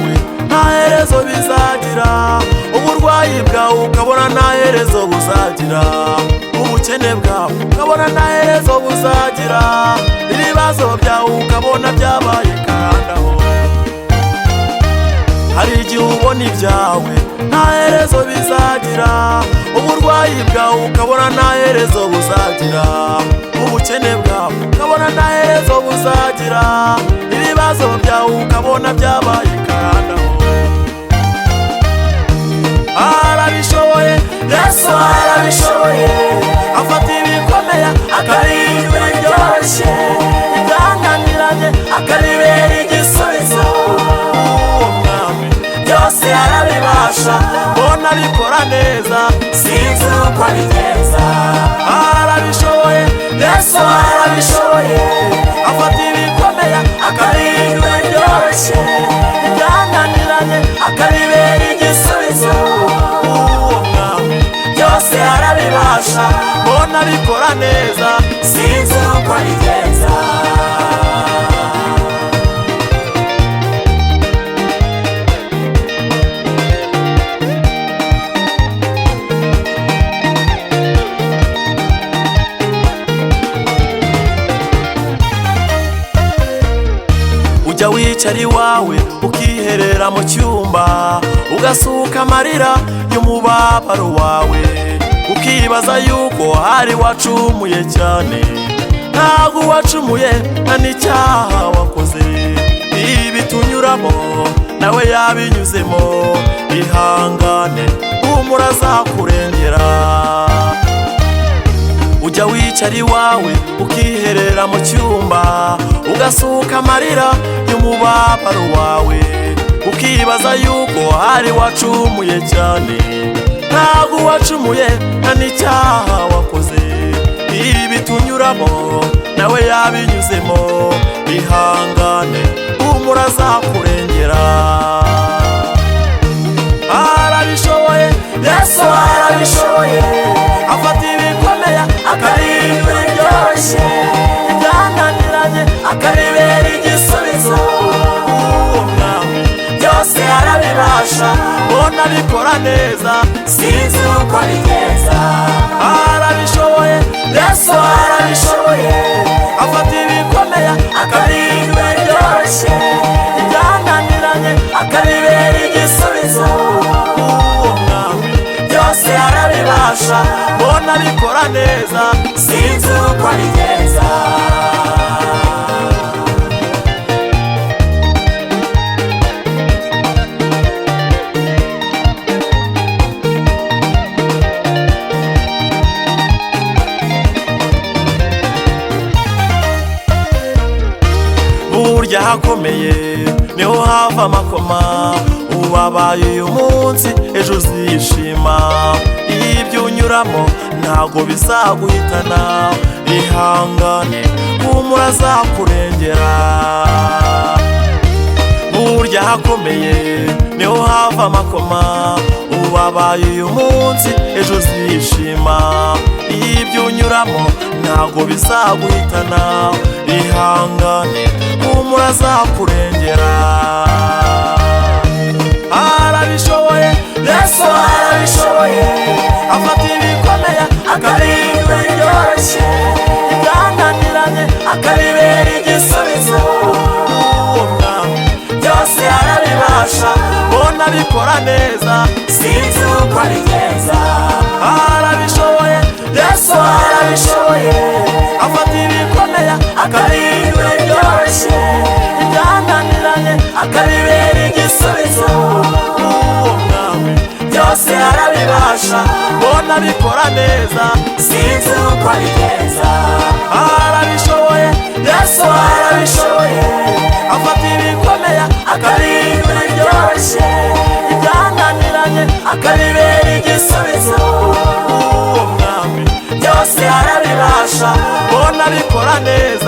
byawe nta herezo bizagira, uburwayi bwawe ukabona nta herezo buzagira, ubukene bwawe ukabona nta herezo buzagira, ibibazo byawe ukabona byabaye karandaho. Hari igihe ubona ibyawe nta herezo bizagira, uburwayi bwawe ukabona nta herezo buzagira, ubukene bwawe ukabona nta herezo buzagira, ibibazo byawe ukabona byabaye karandaho. Arabishoboye, Yesu arabishoboye, afata ibikomeye akabihindura byoroshye, ibyananiranye akabibera igisubizo. Uwo mwami byose arabibasha, mbona abikora neza, sinzi uko abigenza. Arabishoboye, Yesu arabishoboye, afata ibikomeye akabihindura byoroshye, ibyananiranye akabibera igisubizo. Uwo mwami byose arabibasha, mbona abikora neza, sinzi uko abigenza. Ujya wicara iwawe ukiherera mu cyumba, ugasuka amarira y'umubabaro wawe, ukibaza yuko hari wacumuye cyane. Ntabwo wacumuye nta n'icyaha wakoze, ibi tunyuramo nawe yabinyuzemo. Ihangane humura azakurengera. Ujya wicara iwawe ukiherera mu cyumba, ugasuka amarira y'umubabaro wawe, ukibaza yuko hari wacumuye cyane. Ntabwo wacumuye nta n'icyaha wakoze, ibi tunyuramo nawe yabinyuzemo. Ihangane humura azakurengera. Arabishoboye, Yesu arabishoboye, afata ibikomeye akabihindura byoroshye, ibyananiranye akabibera igisubizo. Uwo mwami byose arabibasha, mbona abikora neza, sinzi uko abigenza. Arabishoboye, Yesu arabishoboye, afata ibikomeye akabihindura byoroshye, ibyananiranye akabibera igisubizo. Uwo mwami byose arabibasha, mbona abikora neza, sinzi uko abigenza. Burya hakomeye niho hava amakoma, ubabaye uyu munsi ejo uzishima. Ibyo unyuramo ntago bizaguhitana, ihangane humura azakurengera. Burya hakomeye niho hava amakoma, ubabaye uyu munsi ejo uzishima. Ibyo unyuramo ntago bizaguhitana, ihangane humura azakurengera. Arabishoboye, Yesu arabishoboye, afata ibikomeye akabihindura byoroshye, ibyananiranye akabibera igisubizo. Uwo mwami byose arabibasha, mbona abikora neza, sinzi uko abigenza. Arabishoboye, Yesu arabishoboye, afata ibikomeye akabihindura byoroshye, ibyananiranye akabibera igisubizo. Uwo mwami byose arabibasha, mbona abikora neza, sinzi uko abigenza. Arabishoboye, Yesu arabishoboye, afata ibikomeye akabihindura byoroshye, ibyananiranye akabibera igisubizo. Uwo mwami byose arabibasha, mbona abikora neza.